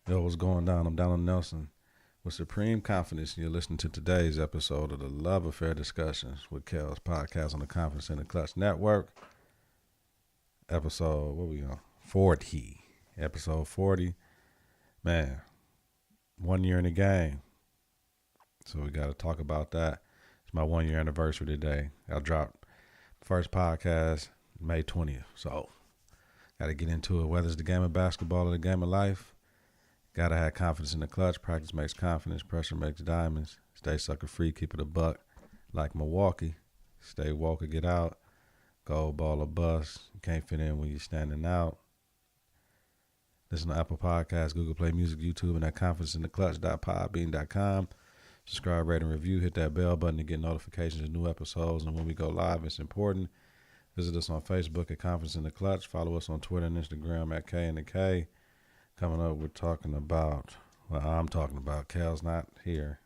Yo, what's going down? I'm Donald Nelson with Supreme Confidence, and you're listening to today's episode of the Love Affair Discussions with Kelz podcast on the Confidence in the Klutch Network. Episode, what we on? 40. Episode 40. Man, 1 year in the game. So we got to talk about that. It's my 1 year anniversary today. I dropped first podcast May 20th. So got to get into it, whether it's the game of basketball or the game of life. Gotta have confidence in the clutch. Practice makes confidence. Pressure makes diamonds. Stay sucker free. Keep it a buck. Like Milwaukee. Stay woke or get out. Gold ball or bust. You can't fit in when you're standing out. Listen to Apple Podcasts, Google Play Music, YouTube, and at confidenceintheclutch.podbean.com. Subscribe, rate, and review. Hit that bell button to get notifications of new episodes. And when we go live, it's important. Visit us on Facebook at Confidence in the Klutch. Follow us on Twitter and Instagram at KITK. Coming up, I'm talking about, Kelz not here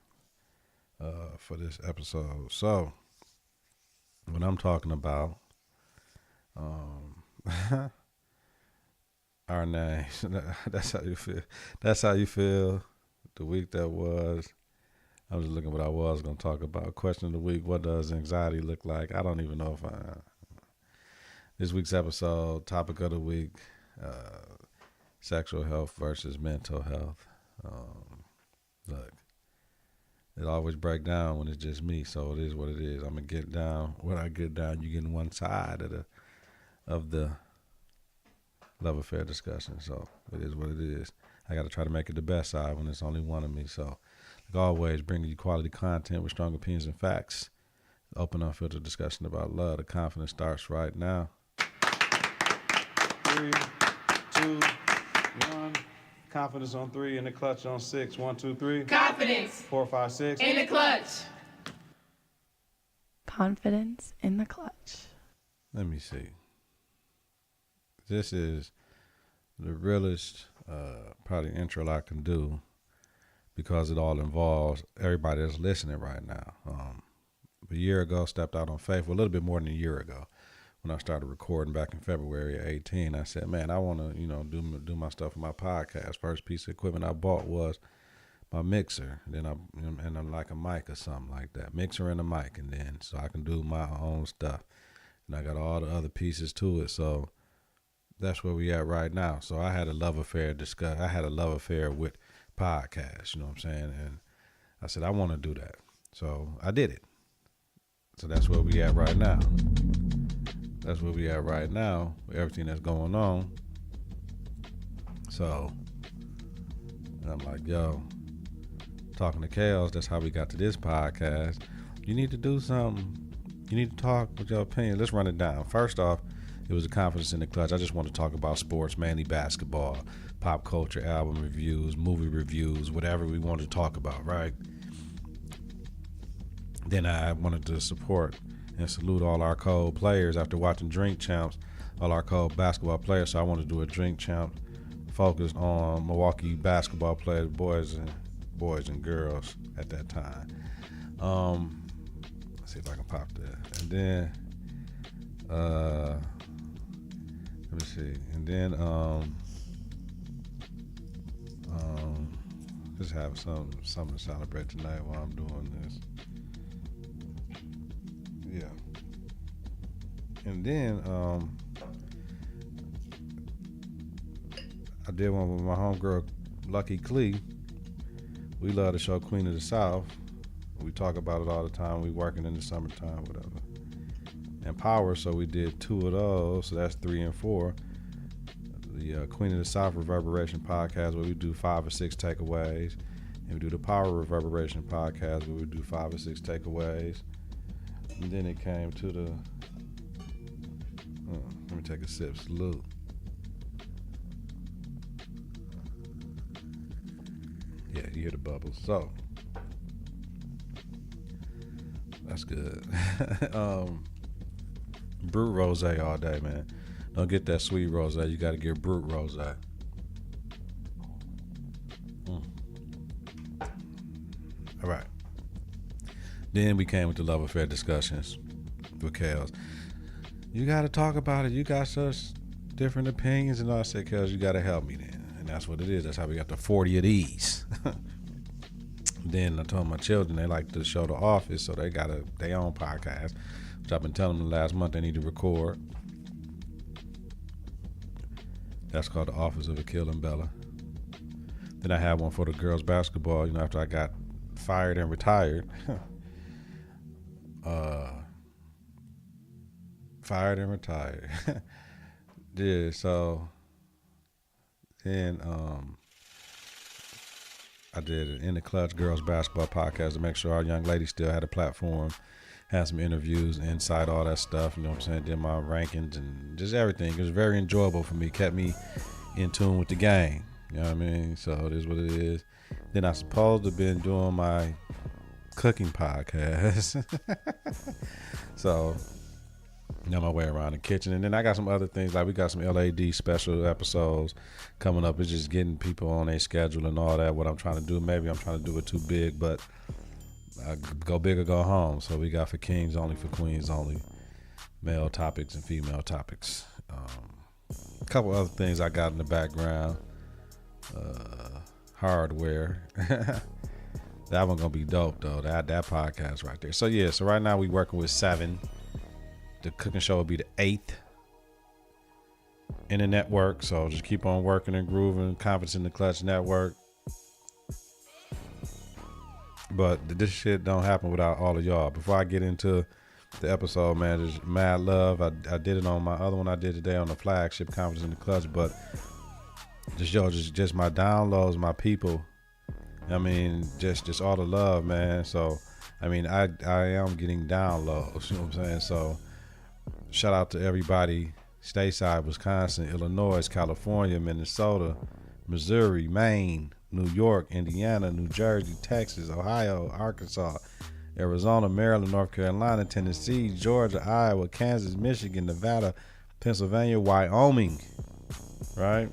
for this episode. So, what I'm talking about, our names, that's how you feel. That's how you feel the week that was. I was looking what I was going to talk about. Question of the week, what does anxiety look like? I don't even know if this week's episode, topic of the week, sexual health versus mental health. Look, it always break down when it's just me, so it is what it is. I'm gonna get down. When I get down, you getting one side of the love affair discussion. So it is what it is. I got to try to make it the best side when it's only one of me. So, like always, bringing you quality content with strong opinions and facts. Open, unfiltered discussion about love. The confidence starts right now. 3, 2, 1. Confidence on 3, in the clutch on 6. 1, 2, 3. Confidence. 4, 5, 6. In the clutch. Confidence in the clutch. Let me see. This is the realest probably intro I can do because it all involves everybody that's listening right now. A year ago, stepped out on faith. Well, a little bit more than a year ago. When I started recording back in February of 18, I said, man, I want to, do my stuff with my podcast. First piece of equipment I bought was my mixer. Then I'm like a mic or something like that. Mixer and a mic. And then, so I can do my own stuff. And I got all the other pieces to it. So that's where we at right now. So I had a love affair with podcasts, you know what I'm saying? And I said, I want to do that. So I did it. So that's where we at right now. That's where we at right now with everything that's going on. So I'm like, yo, talking to Kelz, that's how we got to this podcast. You need to do something. You need to talk with your opinion. Let's run it down. First off, it was a confidence in the clutch. I just want to talk about sports, mainly basketball, pop culture, album reviews, movie reviews, whatever we want to talk about, right? Then I wanted to support and salute all our cold players after watching Drink Champs, all our cold basketball players. So I want to do a Drink Champ focused on Milwaukee basketball players, boys and girls at that time. Let's see if I can pop that. And then, let me see. And then, just have something to celebrate tonight while I'm doing this. Yeah. And then I did one with my homegirl, Lucky Clee. We love the show Queen of the South. We talk about it all the time. We working in the summertime, whatever. And Power, so we did 2 of those. So that's 3 and 4. The Queen of the South Reverberation podcast, where we do 5 or 6 takeaways. And we do the Power Reverberation podcast, where we do 5 or 6 takeaways. And then it came to the, let me take a sip, salute. Yeah, you hear the bubbles. So, that's good. Brut rosé all day, man. Don't get that sweet rosé. You got to get brut rosé. All right. Then we came with the love affair discussions with Kelz. You got to talk about it. You got such different opinions. And I said, Kelz, you got to help me then. And That's what it is. That's how we got the 40 of these. Then I told my children they like to show The Office, so they got their own podcast, which I've been telling them the last month they need to record. That's called The Office of Akil and Bella. Then I had one for the girls basketball, after I got fired and retired. Fired and retired. Yeah, so then I did it in the Klutch Girls Basketball Podcast to make sure our young ladies still had a platform, had some interviews, insight, all that stuff, you know what I'm saying, did my rankings and just everything. It was very enjoyable for me, kept me in tune with the game, you know what I mean? So it is what it is. Then I supposed to have been doing my cooking podcast. So my way around the kitchen, and then I got some other things, like we got some LAD special episodes coming up. It's just getting people on their schedule and all that, what I'm trying to do. Maybe I'm trying to do it too big, but I go big or go home. So we got for kings only, for queens only, male topics and female topics. A couple other things I got in the background, hardware. That one gonna be dope though, that podcast right there. So yeah, so right now we working with 7. The cooking show will be the 8th in the network. So just keep on working and grooving. Confidence in the Klutch network. But this shit don't happen without all of y'all. Before I get into the episode, man, there's mad love. I did it on my other one I did today on the flagship Confidence in the Klutch. But just my downloads, my people. I mean, just all the love, man. So, I mean, I am getting downloads. You know what I'm saying? So, shout out to everybody stateside, Wisconsin, Illinois, California, Minnesota, Missouri, Maine, New York, Indiana, New Jersey, Texas, Ohio, Arkansas, Arizona, Maryland, North Carolina, Tennessee, Georgia, Iowa, Kansas, Michigan, Nevada, Pennsylvania, Wyoming, right?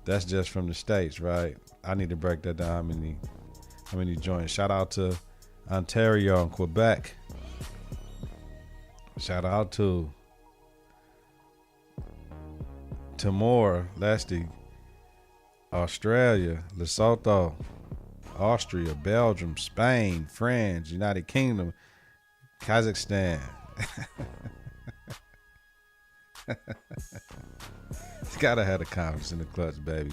That's just from the states, right? I need to break that down. How many joints? Shout out to Ontario and Quebec. Shout out to Timor, Leste, Australia, Lesotho, Austria, Belgium, Spain, France, United Kingdom, Kazakhstan. It's gotta have the confidence in the Klutch, baby.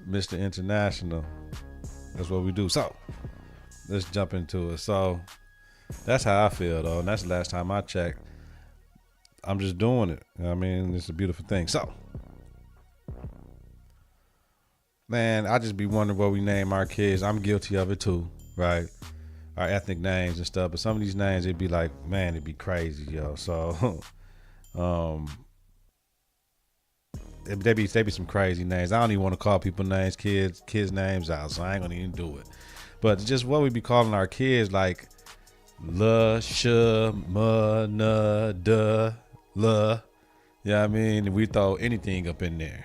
Mr. International. That's what we do. So let's jump into it. So that's how I feel though, and that's the last time I checked. I'm just doing it. I mean, it's a beautiful thing. So, man, I just be wondering what we name our kids. I'm guilty of it too, right? Our ethnic names and stuff. But some of these names, it'd be like, man, it'd be crazy, yo. So, they be some crazy names. I don't even want to call people names, kids names out, so I ain't gonna even do it. But just what we be calling our kids, like la, sh, ma, na, da, la. Yeah, I mean, we throw anything up in there.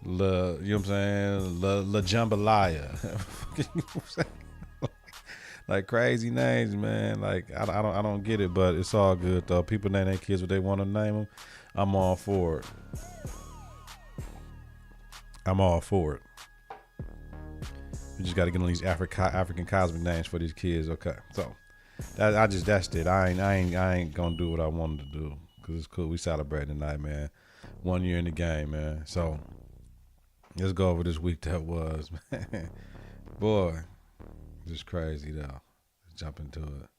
La, you know what I'm saying? La jambalaya. You know what I'm saying? Like crazy names, man. Like I don't get it, but it's all good though. People name their kids what they want to name them. I'm all for it. I'm all for it. We just got to get on these African cosmic names for these kids. Okay, so that's it. I ain't gonna do what I wanted to do because it's cool. We celebrating tonight, man. 1 year in the game, man. So let's go over this week that was, man. Boy, just crazy though. Let's jump into it.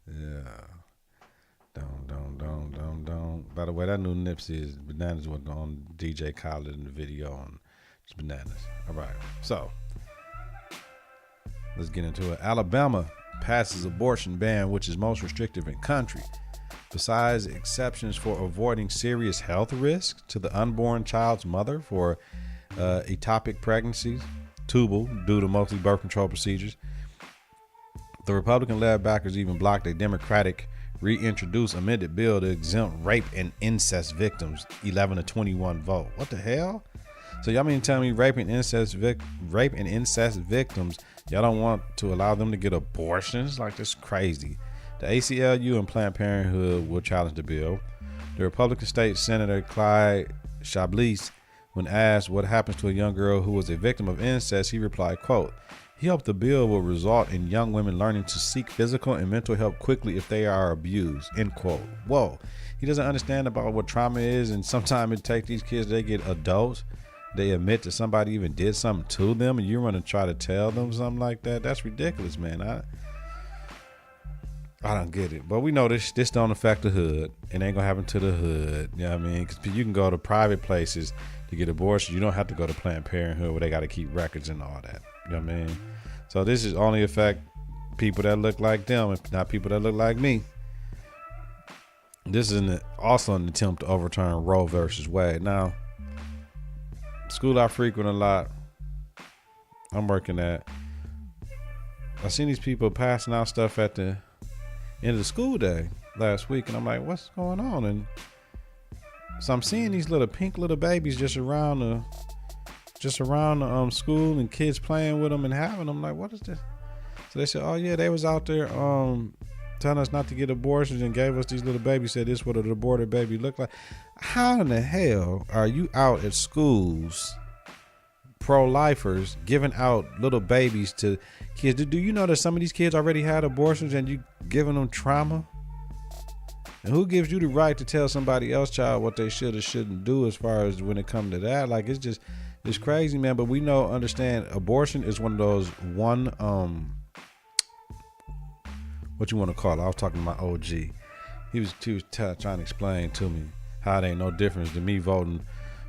Yeah. Don't. By the way, that new Nipsey is Bananas was on DJ Khaled in the video, and it's bananas. All right, so let's get into it. Alabama passes abortion ban, which is most restrictive in country. Besides exceptions for avoiding serious health risks to the unborn child's mother for ectopic pregnancies, tubal due to mostly birth control procedures, the Republican-led backers even blocked a Democratic reintroduced amended bill to exempt rape and incest victims, 11-21 vote. What the hell? So y'all mean tell me rape and incest victims, y'all don't want to allow them to get abortions? Like, this crazy. The ACLU and Planned Parenthood will challenge the bill. The Republican State Senator Clyde Chablis, when asked what happens to a young girl who was a victim of incest, he replied, quote, he hoped the bill will result in young women learning to seek physical and mental help quickly if they are abused, end quote. Whoa. He doesn't understand about what trauma is, and sometimes it takes these kids, they get adults, they admit that somebody even did something to them, and you want to try to tell them something like that? That's ridiculous, man. I don't get it. But we know this don't affect the hood. It ain't gonna happen to the hood. You know what I mean? Because you can go to private places to get abortion. You don't have to go to Planned Parenthood where they got to keep records and all that. You know what I mean? So this is only affect people that look like them, and not people that look like me. This is also an attempt to overturn Roe versus Wade. Now, school I frequent a lot, I'm working at, I seen these people passing out stuff at the end of the school day last week, and I'm like, what's going on? And so I'm seeing these little pink little babies just around the school, and kids playing with them and having them. Like, what is this? So they said, oh yeah, they was out there telling us not to get abortions and gave us these little babies, said this what an aborted baby look like. How in the hell are you out at schools, pro-lifers, giving out little babies to kids? Do you know that some of these kids already had abortions and you giving them trauma? And who gives you the right to tell somebody else child what they should or shouldn't do as far as when it comes to that? Like, it's crazy, man. But we understand abortion is one of those what you want to call it. I was talking to my OG. He was trying to explain to me how it ain't no difference than me want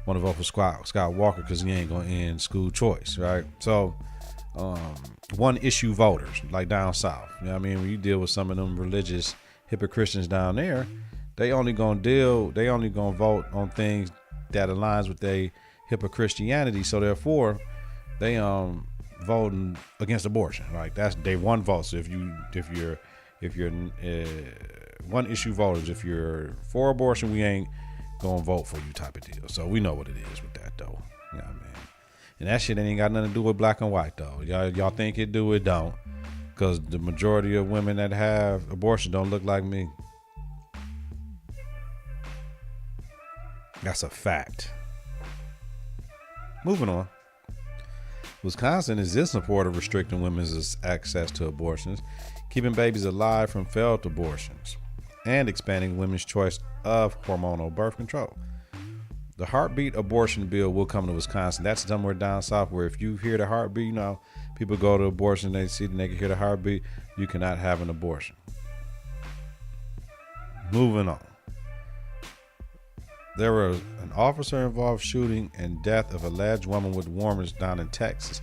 to vote for Scott Walker because he ain't going to end school choice, right? So, one issue voters, like down south. You know what I mean? When you deal with some of them religious hypocrite Christians down there, they only gonna vote on things that aligns with their hypocrite Christianity. So therefore, they voting against abortion. Like that's they one vote. So if you're one issue voters, if you're for abortion, we ain't gonna vote for you type of deal. So we know what it is with that though. You know what I mean? And that shit ain't got nothing to do with black and white though. Y'all think it do, it don't. Because the majority of women that have abortion don't look like me. That's a fact. Moving on. Wisconsin is in support of restricting women's access to abortions, keeping babies alive from failed abortions, and expanding women's choice of hormonal birth control. The heartbeat abortion bill will come to Wisconsin. That's somewhere down south where if you hear the heartbeat, you know, people go to abortion, they see and they can hear the heartbeat, you cannot have an abortion. Moving on. There was an officer-involved shooting and death of alleged woman with warmers down in Texas.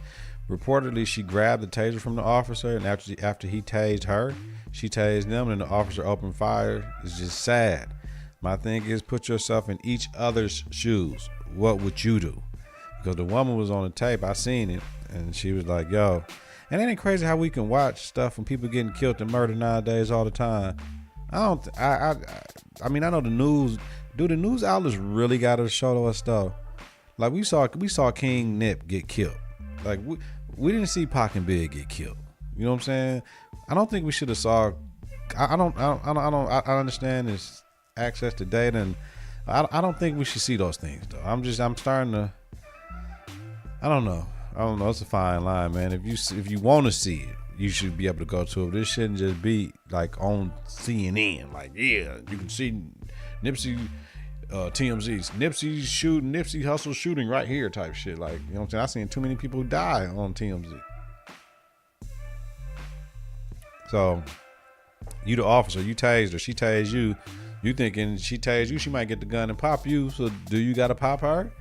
Reportedly, she grabbed the taser from the officer, and after he tased her, she tased them, and the officer opened fire. It's just sad. My thing is, put yourself in each other's shoes. What would you do? Because the woman was on the tape. I seen it, and she was like, yo. And it ain't crazy how we can watch stuff when people getting killed and murdered nowadays all the time. I mean, I know the news. Do the news outlets really got to show us stuff? Like we saw King Nip get killed. Like we didn't see Pac and Big get killed. You know what I'm saying? I don't think we should have saw. I understand this access to data, and I don't think we should see those things though. I'm starting to. I don't know. It's a fine line, man. If you want to see it, you should be able to go to it. This shouldn't just be like on CNN. Like, yeah, you can see Nipsey, TMZ's Nipsey Hussle shooting right here type shit. Like, you know what I'm saying? I've seen too many people die on TMZ. So, you the officer, you tased her, she tased you. You thinking she tased you, she might get the gun and pop you. So, do you got to pop her?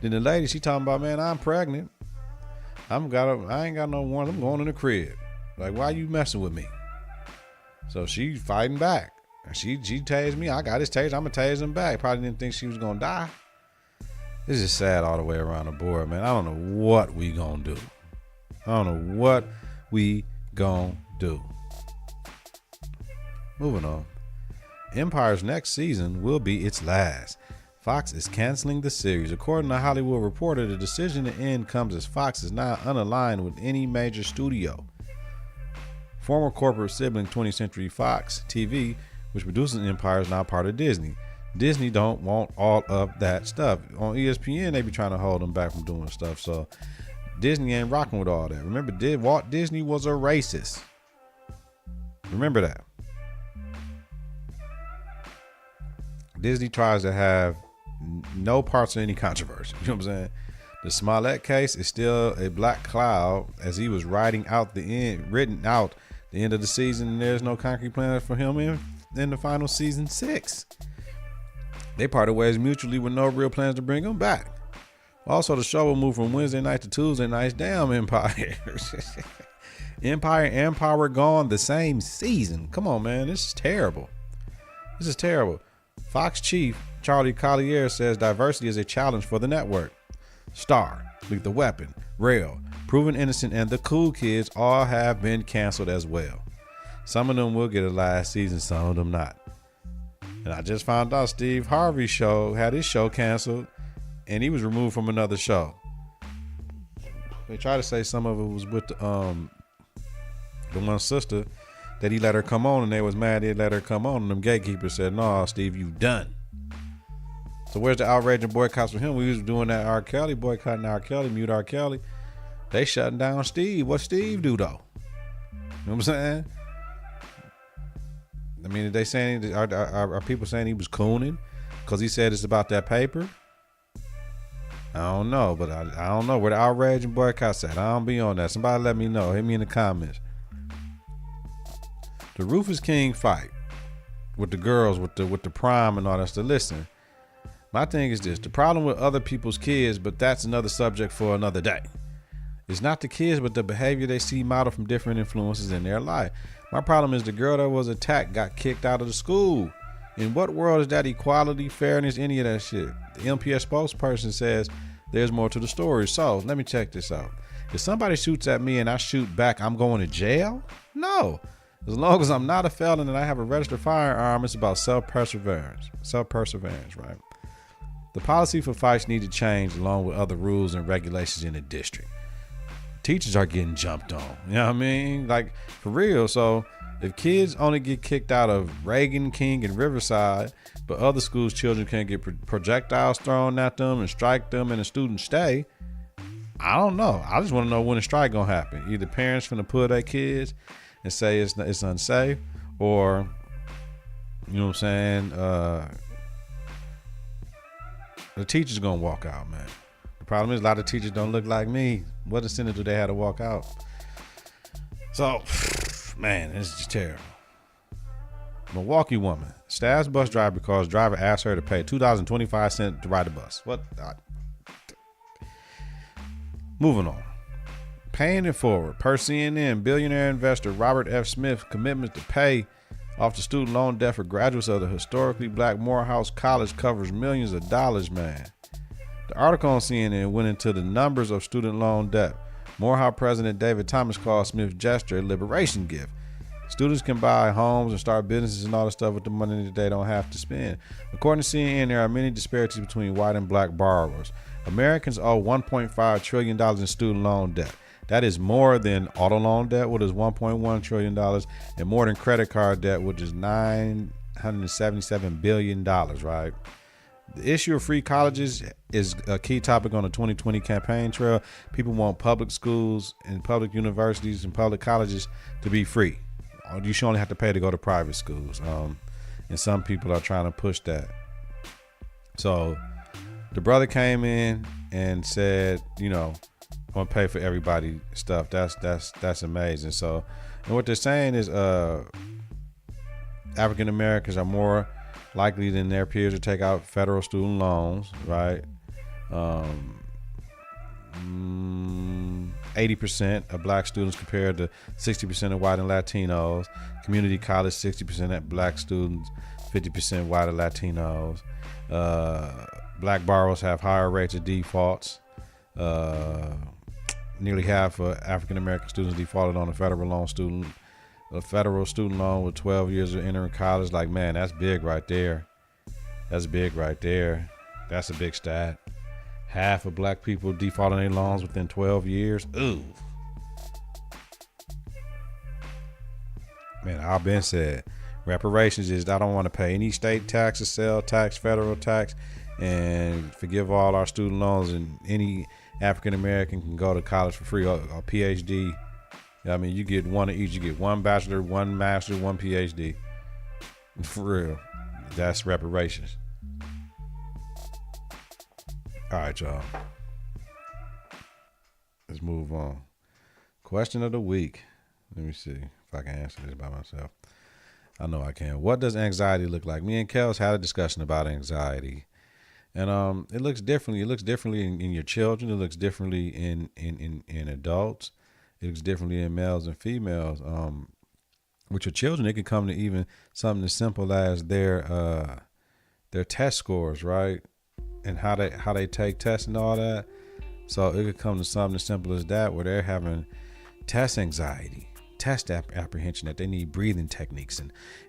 Then the lady, she talking about, man, I'm pregnant. I ain't got no warrant. I'm going in the crib. Like, why you messing with me? So she fighting back. She tased me. I got his taser. I'm going to tase him back. Probably didn't think she was going to die. It's just sad all the way around the board, man. I don't know what we going to do. Moving on. Empire's next season will be its last. Fox is canceling the series. According to Hollywood Reporter, the decision to end comes as Fox is now unaligned with any major studio. Former corporate sibling 20th Century Fox TV, which produces Empire, is now part of Disney. Disney don't want all of that stuff. On ESPN, they be trying to hold them back from doing stuff. So Disney ain't rocking with all that. Remember, Walt Disney was a racist. Remember that. Disney tries to have no parts of any controversy. You know what I'm saying? The Smollett case is still a black cloud as he was written out the end of the season, and there's no concrete plan for him in the final season 6. They parted ways mutually with no real plans to bring him back. Also, the show will move from Wednesday night to Tuesday nights. Damn, Empire. Empire and Power gone the same season. Come on, man. This is terrible. Fox chief Charlie Collier says diversity is a challenge for the network. Star, Lethal Weapon, Rail, Proven Innocent, and The Cool Kids all have been canceled as well. Some of them will get a last season, some of them not. And I just found out Steve Harvey's show had his show canceled, and he was removed from another show. They tried to say some of it was with the one sister that he let her come on, and they was mad they let her come on, and them gatekeepers said, "No, Steve, you done." So where's the outrage and boycotts for him? We was doing that R. Kelly, boycotting R. Kelly, mute R. Kelly. They shutting down Steve. What Steve do though? You know what I'm saying? I mean, are they saying are people saying he was cooning because he said it's about that paper? I don't know, but I don't know where the outrage and boycotts at. I don't be on that. Somebody let me know. Hit me in the comments. The Rufus King fight with the girls, with the prom and all that stuff. Listen, my thing is this: the problem with other people's kids, but that's another subject for another day. It's not the kids, but the behavior they see modeled from different influences in their life. My problem is the girl that was attacked got kicked out of the school. In what world is that equality, fairness, any of that shit? The MPS spokesperson says there's more to the story. So let me check this out. If somebody shoots at me and I shoot back, I'm going to jail? No. As long as I'm not a felon and I have a registered firearm, it's about self-perseverance. Self-perseverance, right? The policy for fights need to change along with other rules and regulations in the district. Teachers are getting jumped on. You know what I mean? Like, for real. So if kids only get kicked out of Reagan, King, and Riverside, but other schools' children can't get projectiles thrown at them and strike them and the students stay, I don't know. I just want to know when the strike gonna happen. Either parents finna pull their kids and say it's unsafe, or, you know what I'm saying, the teacher's gonna walk out, man. The problem is a lot of teachers don't look like me. What incentive do they have to walk out? So, man, it's just terrible. Milwaukee woman stabs bus driver because driver asked her to pay $2.25 to ride the bus. What? Moving on. Paying it forward. Per CNN, billionaire investor Robert F. Smith's commitment to pay off the student loan debt for graduates of the historically black Morehouse College covers millions of dollars, man. The article on CNN went into the numbers of student loan debt. Morehouse President David Thomas called Smith's gesture a liberation gift. Students can buy homes and start businesses and all the stuff with the money that they don't have to spend. According to CNN, there are many disparities between white and black borrowers. Americans owe $1.5 trillion in student loan debt. That is more than auto loan debt, which is $1.1 trillion, and more than credit card debt, which is $977 billion, right? The issue of free colleges is a key topic on the 2020 campaign trail. People want public schools and public universities and public colleges to be free. You should only have to pay to go to private schools. And some people are trying to push that. So the brother came in and said, you know, I'm gonna pay for everybody stuff. That's amazing. So, and what they're saying is African Americans are more likely than their peers to take out federal student loans, right? 80% of black students compared to 60% of white and Latinos. Community college, 60% of black students, 50% white and Latinos. Black borrowers have higher rates of defaults. Nearly half of African American students defaulted on a federal student loan with 12 years of entering college. Like, man, that's big right there. That's big right there. That's a big stat. Half of black people defaulting their loans within 12 years. Ooh. Man, I've been said, Reparations is I don't want to pay any state taxes, sales tax, federal tax, and forgive all our student loans, and any African American can go to college for free or PhD. I mean, you get one of each. You get one bachelor, one master, one PhD. For real. That's reparations. All right, y'all. Let's move on. Question of the week. Let me see if I can answer this by myself. I know I can. What does anxiety look like? Me and Kelz had a discussion about anxiety. And it looks differently. It looks differently in your children. It looks differently in adults. It looks differently in males and females. With your children, it can come to even something as simple as their test scores, right? And how they take tests and all that. So it could come to something as simple as that, where they're having test anxiety, test apprehension, that they need breathing techniques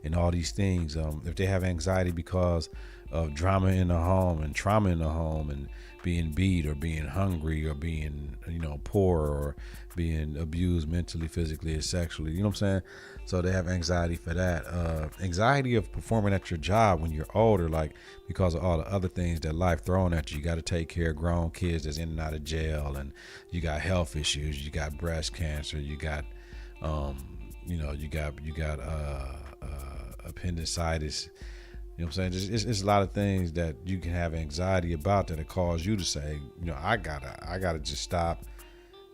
and all these things. If they have anxiety because of drama in the home and trauma in the home and being beat or being hungry or being, poor or being abused mentally, physically, or sexually, you know what I'm saying? So they have anxiety for that. Anxiety of performing at your job when you're older, like because of all the other things that life throwing at you. You got to take care of grown kids that's in and out of jail, and you got health issues. You got breast cancer. You got, you got appendicitis. You know what I'm saying? It's a lot of things that you can have anxiety about that cause you to say, I gotta just stop.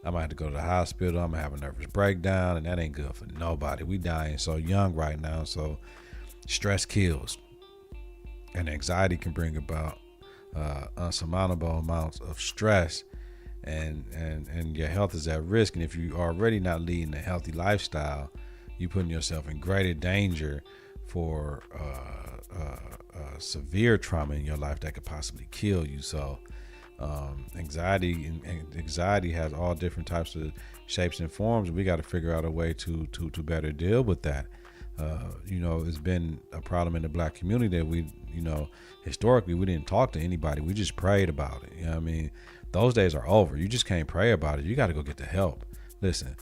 I might have to go to the hospital. I'm gonna have a nervous breakdown, and that ain't good for nobody. We dying so young right now, so stress kills, and anxiety can bring about unsurmountable amounts of stress, and your health is at risk. And if you are already not leading a healthy lifestyle, you're putting yourself in greater danger for severe trauma in your life that could possibly kill you. So anxiety has all different types of shapes and forms. We got to figure out a way to better deal with that. It's been a problem in the Black community that we, historically we didn't talk to anybody. We just prayed about it. You know what I mean? Those days are over. You just can't pray about it. You got to go get the help. Listen,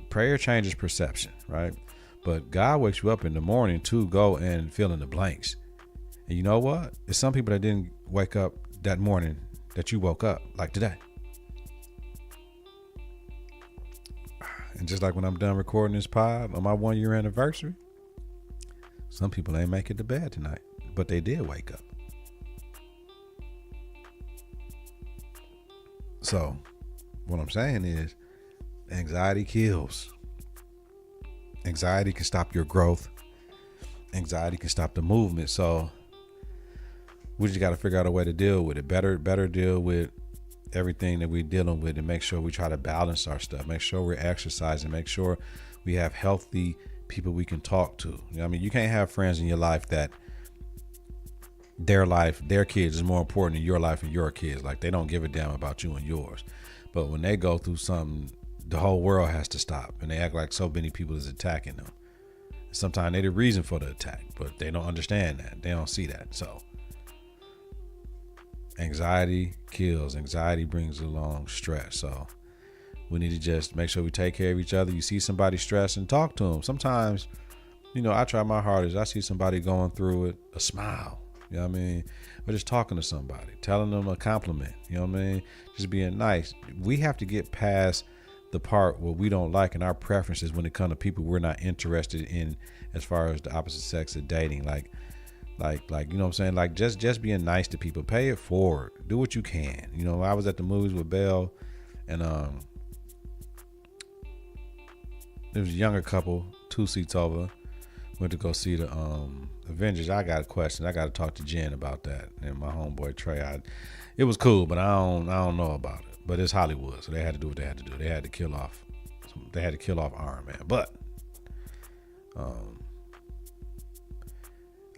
prayer changes perception, right? But God wakes you up in the morning to go and fill in the blanks. And you know what? There's some people that didn't wake up that morning that you woke up, like today. And just like when I'm done recording this pod on my 1 year anniversary, some people ain't make it to bed tonight, but they did wake up. So what I'm saying is anxiety kills. Anxiety can stop your growth. Anxiety can stop the movement. So we just got to figure out a way to deal with it. Better deal with everything that we're dealing with, and make sure we try to balance our stuff. Make sure we're exercising. Make sure we have healthy people we can talk to. You can't have friends in your life that their kids is more important than your life and your kids. Like, they don't give a damn about you and yours. But when they go through something, the whole world has to stop, and they act like so many people is attacking them. Sometimes they're the reason for the attack, but they don't understand that. They don't see that. So anxiety kills. Anxiety brings along stress. So we need to just make sure we take care of each other. You see somebody stressed, and talk to them. Sometimes, I try my hardest. I see somebody going through it, a smile. You know what I mean? Or just talking to somebody, telling them a compliment. You know what I mean? Just being nice. We have to get past the part where we don't like and our preferences when it comes to people we're not interested in, as far as the opposite sex of dating. Like, you know what I'm saying? Like, just being nice to people. Pay it forward. Do what you can. I was at the movies with Belle, and there was a younger couple, 2 seats over. Went to go see the Avengers. I got a question. I got to talk to Jen about that, and my homeboy Trey. It was cool, but I don't know about it. But it's Hollywood, so they had to do what they had to do. They had to kill off Iron Man. But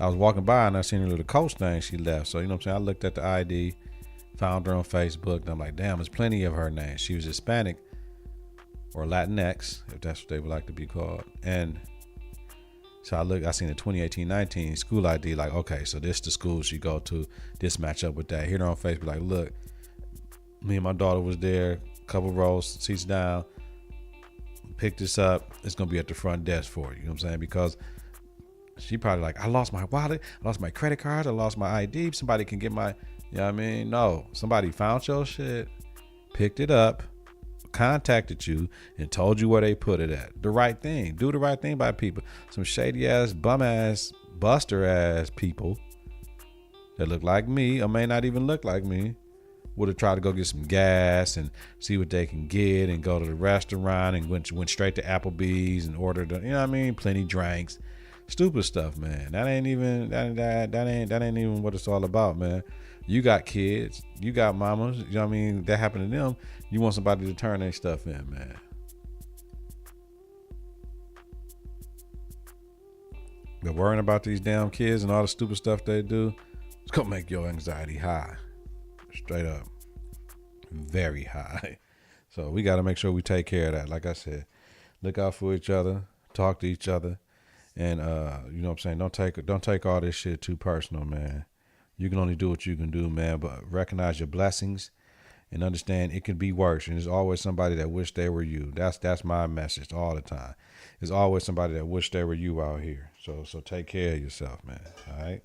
I was walking by and I seen her little coach thing she left. So, you know what I'm saying? I looked at the ID, found her on Facebook, and I'm like, damn, there's plenty of her names. She was Hispanic or Latinx, if that's what they would like to be called. And so I seen the 2018-19 school ID, like, okay, so this the school she go to, this match up with that. Hit her on Facebook, like, look, me and my daughter was there, couple rows, seats down, pick this up. It's going to be at the front desk for you. You know what I'm saying? Because She probably like, I lost my wallet, I lost my credit cards, I lost my ID. Somebody can get my, you know what I mean? No, somebody found your shit, picked it up, contacted you, and told you where they put it at. The right thing. Do the right thing by people. Some shady ass, bum ass, buster ass people that look like me or may not even look like me would have tried to go get some gas and see what they can get and go to the restaurant and went straight to Applebee's and ordered, you know what I mean, plenty drinks. Stupid stuff, man. That ain't even that ain't even what it's all about, man. You got kids, you got mamas, you know what I mean, that happened to them. You want somebody to turn their stuff in, man. But worrying about these damn kids and all the stupid stuff they do, it's gonna make your anxiety high. Straight up. Very high. So we got to make sure we take care of that. Like I said, look out for each other, talk to each other, and you know what I'm saying, don't take all this shit too personal, man. You can only do what you can do, man, but recognize your blessings and understand it could be worse. And there's always somebody that wish they were you. That's my message all the time. There's always somebody that wish they were you out here. So take care of yourself, man. All right.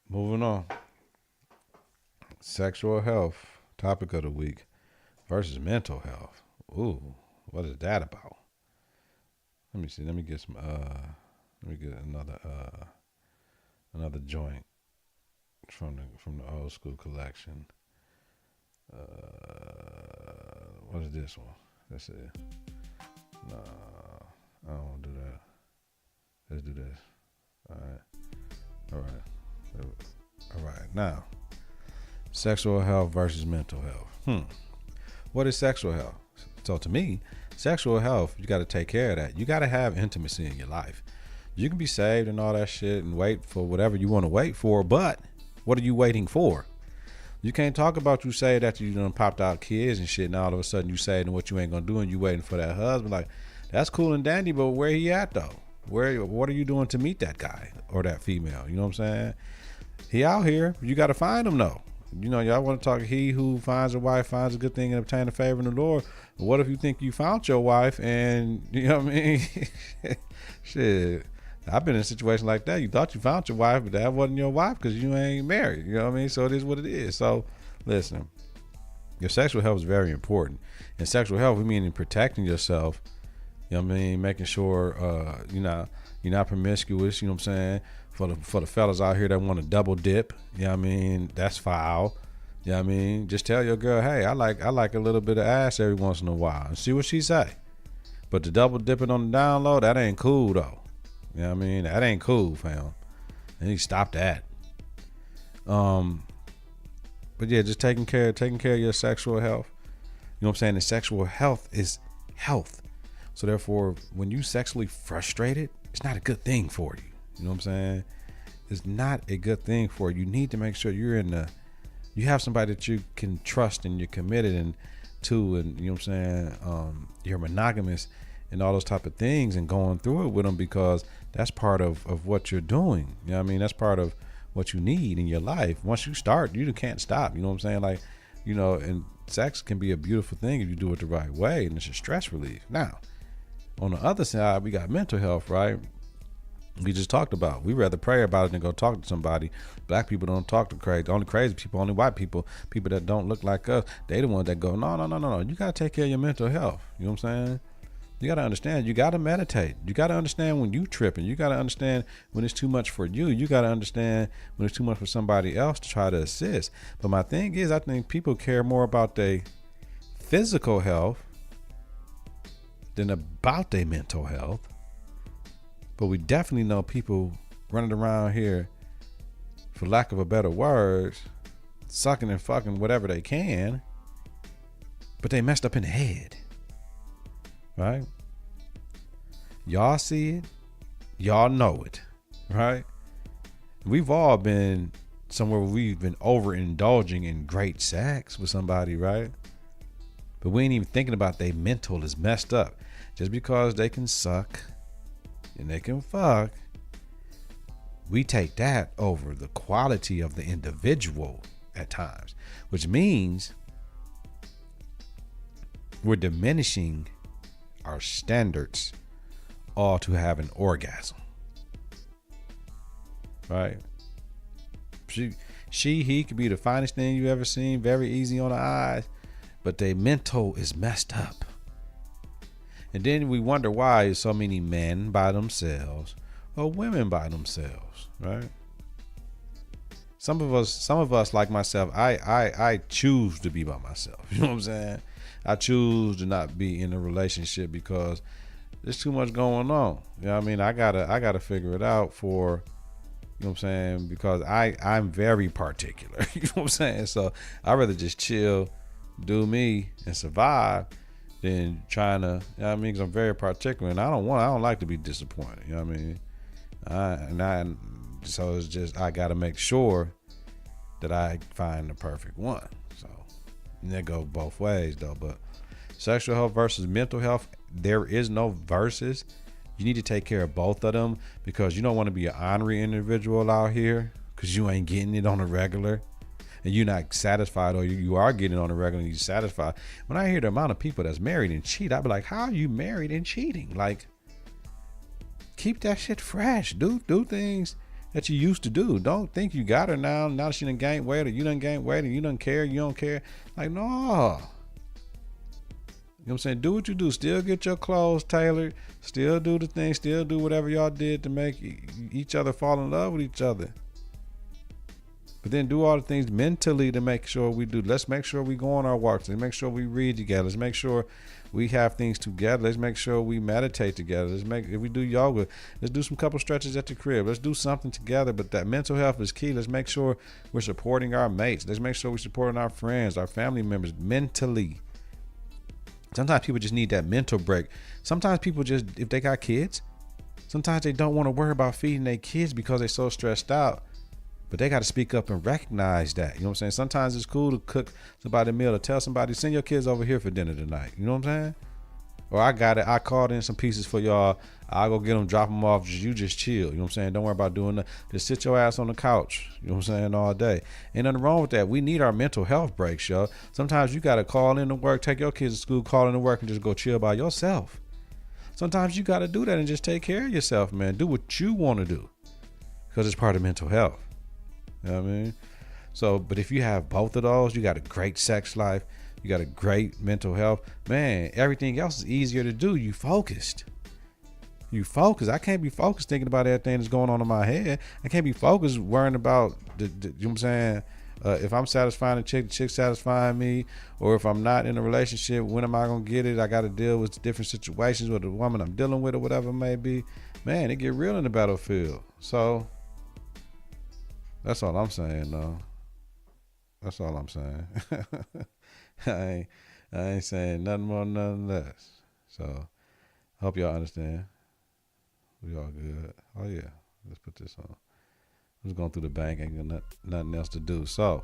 Moving on. Sexual health, topic of the week, versus mental health. Ooh, what is that about? Let me see. Let me get another joint from the old school collection. What is this one? That's it. Nah, I don't want to do that. Let's do this. All right. Now, sexual health versus mental health. What is sexual health? So to me, sexual health, you got to take care of that. You got to have intimacy in your life. You can be saved and all that shit and wait for whatever you want to wait for, but what are you waiting for? You can't talk about you say that you done popped out kids and shit, and all of a sudden you say what you ain't gonna do and you waiting for that husband. Like, that's cool and dandy, but where he at though? What are you doing to meet that guy or that female? You know what I'm saying? He out here. You got to find him though. You know, y'all want to talk, he who finds a wife finds a good thing and obtain a favor in the Lord. What if you think you found your wife and, you know what I mean? Shit. I've been in a situation like that. You thought you found your wife, but that wasn't your wife because you ain't married. You know what I mean? So it is what it is. So listen, your sexual health is very important. And sexual health, we mean in protecting yourself. You know what I mean? Making sure you're not promiscuous. You know what I'm saying? For the fellas out here that want to double dip, you know what I mean? That's foul. You know what I mean? Just tell your girl, hey, I like a little bit of ass every once in a while and see what she say. But the double dipping on the down low, that ain't cool though. You know what I mean? That ain't cool, fam. And you stop that. But yeah, just taking care of your sexual health. You know what I'm saying? And sexual health is health. So therefore, when you sexually frustrated, it's not a good thing for you. You know what I'm saying? It's not a good thing for you. You need to make sure you have somebody that you can trust and you're committed to, and you know what I'm saying? You're monogamous and all those type of things and going through it with them, because that's part of what you're doing. You know what I mean? That's part of what you need in your life. Once you start, you can't stop. You know what I'm saying? Like, you know, and sex can be a beautiful thing if you do it the right way, and it's a stress relief. Now, on the other side, we got mental health, right? We just talked about. We rather pray about it than go talk to somebody. Black people don't talk to crazy. Only crazy people, only white people, people that don't look like us, they the ones that go, no. You got to take care of your mental health. You know what I'm saying? You got to understand. You got to meditate. You got to understand when you tripping. You got to understand when it's too much for you. You got to understand when it's too much for somebody else to try to assist. But my thing is, I think people care more about their physical health than about their mental health. But we definitely know people running around here, for lack of a better words, sucking and fucking whatever they can, but they messed up in the head. Right? Y'all see it. Y'all know it. Right? We've all been somewhere where we've been overindulging in great sex with somebody, right? But we ain't even thinking about their mental is messed up. Just because they can suck and they can fuck, we take that over the quality of the individual at times, which means we're diminishing our standards all to have an orgasm. right? He could be the finest thing you ever seen, very easy on the eyes, but their mental is messed up. And then we wonder why so many men by themselves or women by themselves, right? Some of us like myself, I choose to be by myself. You know what I'm saying? I choose to not be in a relationship because there's too much going on. You know what I mean? I gotta figure it out for, you know what I'm saying? Because I'm very particular. You know what I'm saying? So I'd rather just chill, do me, and survive than trying to, you know what I mean? Because I'm very particular and I don't like to be disappointed. You know what I mean? So it's just, I gotta make sure that I find the perfect one. So, and that goes both ways though. But sexual health versus mental health, there is no versus. You need to take care of both of them because you don't want to be an ornery individual out here because you ain't getting it on a regular and you're not satisfied, or you are getting it on a regular and you're satisfied. When I hear the amount of people that's married and cheat, I be like, how are you married and cheating? Like, keep that shit fresh. Do things that you used to do. Don't think you got her now that she done gained weight, or you done gained weight, and you done care, you don't care. Like, no. You know what I'm saying? Do what you do. Still get your clothes tailored. Still do the thing. Still do whatever y'all did to make each other fall in love with each other. But then do all the things mentally to make sure we do. Let's make sure we go on our walks. Let's make sure we read together. Let's make sure we have things together. Let's make sure we meditate together. If we do yoga, let's do some couple stretches at the crib. Let's do something together. But that mental health is key. Let's make sure we're supporting our mates. Let's make sure we're supporting our friends, our family members mentally. Sometimes people just need that mental break. Sometimes people just, if they got kids, sometimes they don't want to worry about feeding their kids because they're so stressed out. But they got to speak up and recognize that. You know what I'm saying? Sometimes it's cool to cook somebody a meal, to tell somebody, send your kids over here for dinner tonight. You know what I'm saying? Or I got it. I called in some pieces for y'all. I'll go get them, drop them off. You just chill. You know what I'm saying? Don't worry about doing that. Just sit your ass on the couch. You know what I'm saying? All day. Ain't nothing wrong with that. We need our mental health breaks, yo. Sometimes you got to call in to work, take your kids to school, call in to work, and just go chill by yourself. Sometimes you got to do that and just take care of yourself, man. Do what you want to do because it's part of mental health. You know what I mean? So, but if you have both of those, you got a great sex life, you got a great mental health, man, everything else is easier to do. You focused. I can't be focused thinking about everything that's going on in my head. I can't be focused worrying about, you know what I'm saying? If I'm satisfying the chick satisfying me, or if I'm not in a relationship, when am I going to get it? I got to deal with different situations with the woman I'm dealing with or whatever it may be. Man, it get real in the battlefield. So, that's all I'm saying, though. That's all I'm saying. I ain't saying nothing more, nothing less. So, hope y'all understand. We all good. Oh, yeah. Let's put this on. I'm just going through the bank. Ain't got nothing else to do. So,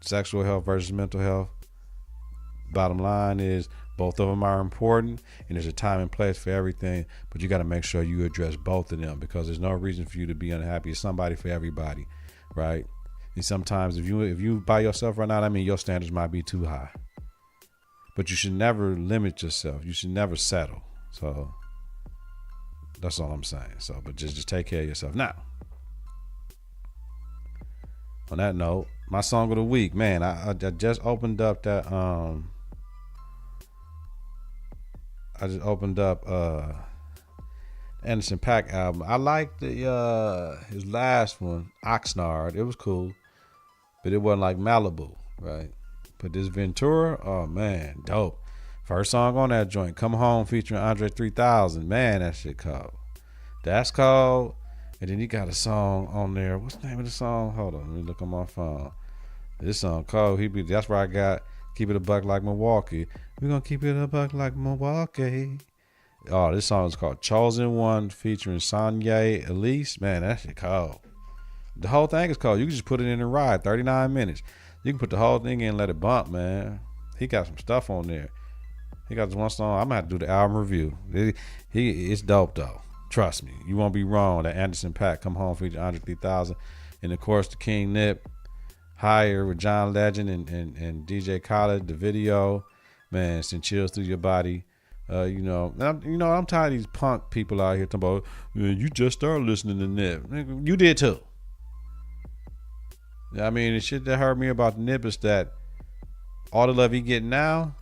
sexual health versus mental health. Bottom line is both of them are important, and there's a time and place for everything, but you got to make sure you address both of them because there's no reason for you to be unhappy. It's somebody for everybody, right? And sometimes if you by yourself right now, I mean, your standards might be too high, but you should never limit yourself. You should never settle. So that's all I'm saying. So, but just take care of yourself. Now, on that note, my song of the week, man, I just opened up that Anderson .Paak album. I liked his last one, Oxnard. It was cool, but it wasn't like Malibu, right? But this Ventura, oh man, dope. First song on that joint, Come Home, featuring Andre 3000. Man, that shit cold. That's cold. And then he got a song on there. What's the name of the song? Hold on, let me look on my phone. This song cold. That's where I got Keep It a Buck Like Milwaukee. We're gonna keep it a buck like Milwaukee. Oh, this song is called Chosen One, featuring Sanye Elise. Man, that shit cold. The whole thing is cold. You can just put it in and ride 39 minutes. You can put the whole thing in and let it bump, man. He got some stuff on there. He got this one song. I'm gonna have to do the album review. It's dope though. Trust me. You won't be wrong. That Anderson .Paak, Come Home, featuring Andre 3000. And of course, the King Nip, Higher with John Legend and DJ Khaled, the video. Man, send chills through your body. I'm tired of these punk people out here talking about, you just started listening to Nip. You did too. I mean, the shit that hurt me about the Nip is that all the love he getting now,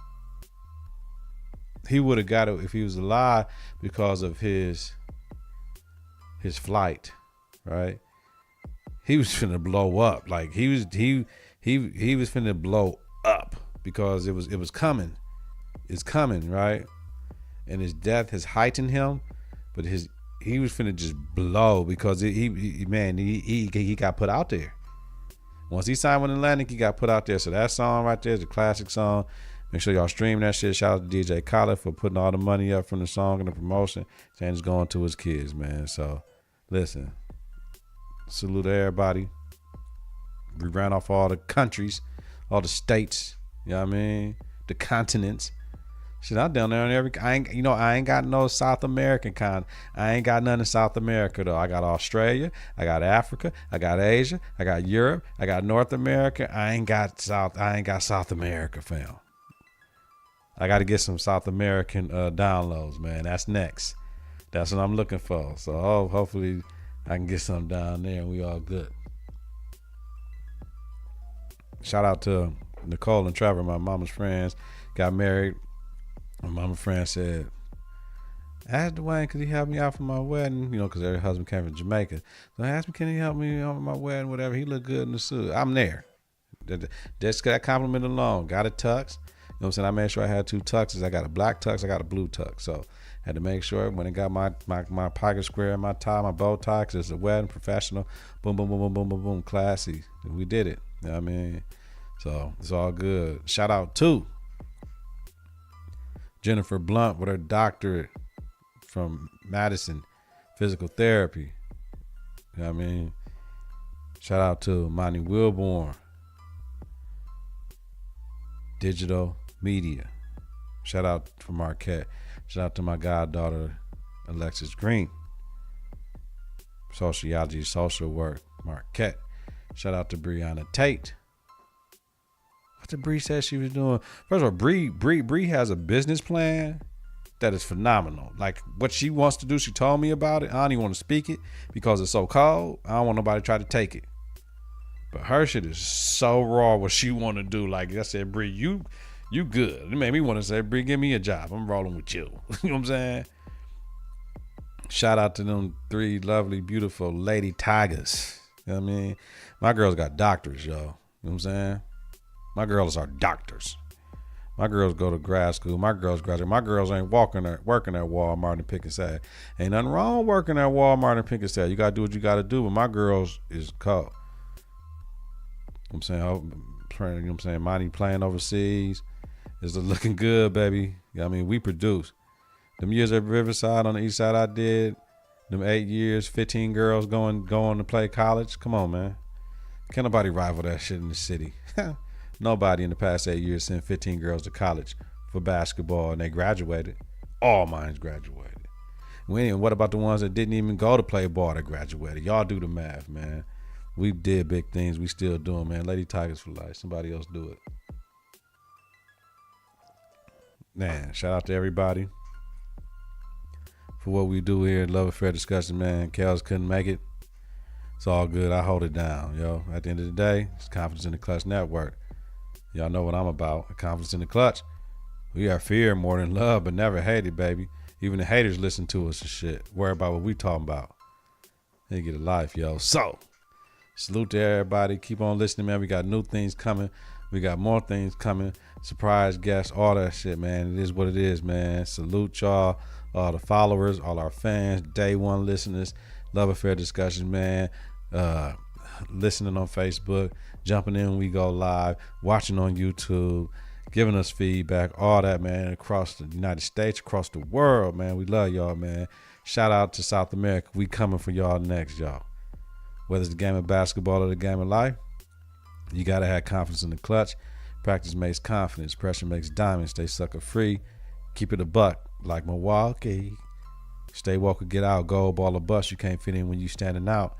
he would have got it if he was alive because of his flight, right? He was finna blow up. Like he was finna blow up because it was coming. It's coming, right? And his death has heightened him, but he was finna just blow because he got put out there. Once he signed with Atlantic, he got put out there. So that song right there is a classic song. Make sure y'all stream that shit. Shout out to DJ Khaled for putting all the money up from the song and the promotion. And it's going to his kids, man. So listen, salute to everybody. We ran off all the countries, all the states. You know what I mean? The continents. Shit, I'm down there in I ain't got no South American I ain't got none in South America though. I got Australia, I got Africa, I got Asia, I got Europe, I got North America. I ain't got South America, fam. I got to get some South American downloads, man. That's next. That's what I'm looking for. So hopefully I can get some down there and we all good. Shout out to Nicole and Trevor, my mama's friends. Got married. My mama's friend said, ask Dwayne, could he help me out for my wedding? Because her husband came from Jamaica. So I asked him, can he help me on my wedding, whatever. He looked good in the suit. I'm there. Just that compliment alone. Got a tux. You know what I'm saying? I made sure I had 2 tuxes. I got a black tux. I got a blue tux. So had to make sure when I got my pocket square, my tie, my bow tie, because it's a wedding, professional. Boom, boom, boom, boom, boom, boom, boom. Classy. We did it. You know what I mean? So it's all good. Shout out to Jennifer Blunt with her doctorate from Madison, physical therapy. You know what I mean? Shout out to Monty Wilborn, digital media. Shout out to Marquette. Shout out to my goddaughter, Alexis Green. Sociology, social work, Marquette. Shout out to Breonna Tate. What did Bree say she was doing? First of all, Bree has a business plan that is phenomenal. Like what she wants to do, she told me about it. I don't even want to speak it because it's so cold. I don't want nobody to try to take it. But her shit is so raw what she want to do. Like I said, Bree, you good. It made me want to say, Bree, give me a job. I'm rolling with you. You know what I'm saying? Shout out to them 3 lovely, beautiful lady tigers. You know what I mean? My girls got doctors, yo. You know what I'm saying? My girls are doctors. My girls go to grad school. My girls graduate. My girls ain't working at Walmart and picking sad. Ain't nothing wrong working at Walmart and picking sad. You got to do what you got to do. But my girls is cold. I'm saying, you know what I'm saying? Monty playing overseas is looking good, baby. You know what I mean? We produce. Them years at Riverside on the east side I did, them 8 years, 15 girls going to play college. Come on, man. Can't nobody rival that shit in the city. Nobody in the past 8 years sent 15 girls to college for basketball and they graduated. All mines graduated. What about the ones that didn't even go to play ball that graduated? Y'all do the math, man. We did big things. We still do them, man. Lady Tigers for life. Somebody else do it. Man, shout out to everybody for what we do here. Love Affair Discussion, man. Kelz couldn't make it. It's all good. I hold it down, yo. At the end of the day, it's Confidence in the Klutch Network. Y'all know what I'm about. Confidence in the Klutch. We got fear more than love, but never hated, baby. Even the haters listen to us and shit. Worry about what we talking about. They get a life, yo. So, salute to everybody. Keep on listening, man. We got new things coming. We got more things coming. Surprise guests, all that shit, man. It is what it is, man. Salute y'all, all the followers, all our fans, day one listeners. Love Affair Discussion, man. Listening on Facebook, jumping in when we go live, watching on YouTube, giving us feedback, all that, man, across the United States, across the world, man. We love y'all, man. Shout out to South America. We coming for y'all next, y'all. Whether it's the game of basketball or the game of life, you got to have confidence in the clutch. Practice makes confidence. Pressure makes diamonds. Stay sucker free. Keep it a buck like Milwaukee. Stay woke or get out. Gold ball or bust. You can't fit in when you standing out.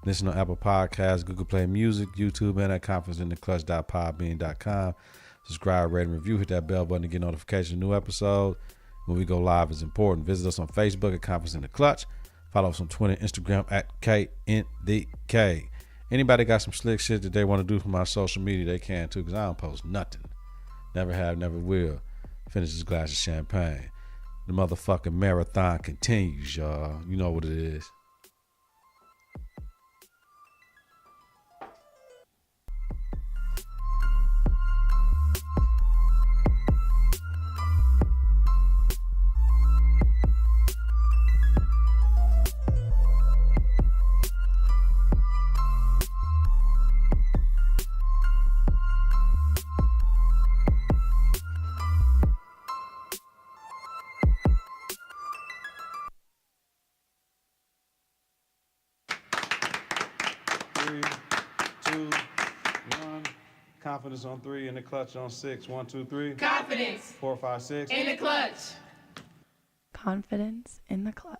Listen on Apple Podcasts, Google Play Music, YouTube, and at confidenceintheclutch.podbean.com. Subscribe, rate, and review. Hit that bell button to get notifications of new episodes. when we go live is important. Visit us on Facebook at Confidence in the Klutch. Follow us on Twitter and Instagram at KITK. Anybody got some slick shit that they want to do for my social media, they can too, because I don't post nothing. Never have, never will. Finish this glass of champagne. The motherfucking marathon continues, y'all. You know what it is. Three, two, one. Confidence on 3 and the Klutch on 6. 1, 2, 3. Confidence 4, 5, 6. in the clutch. Confidence in the Klutch.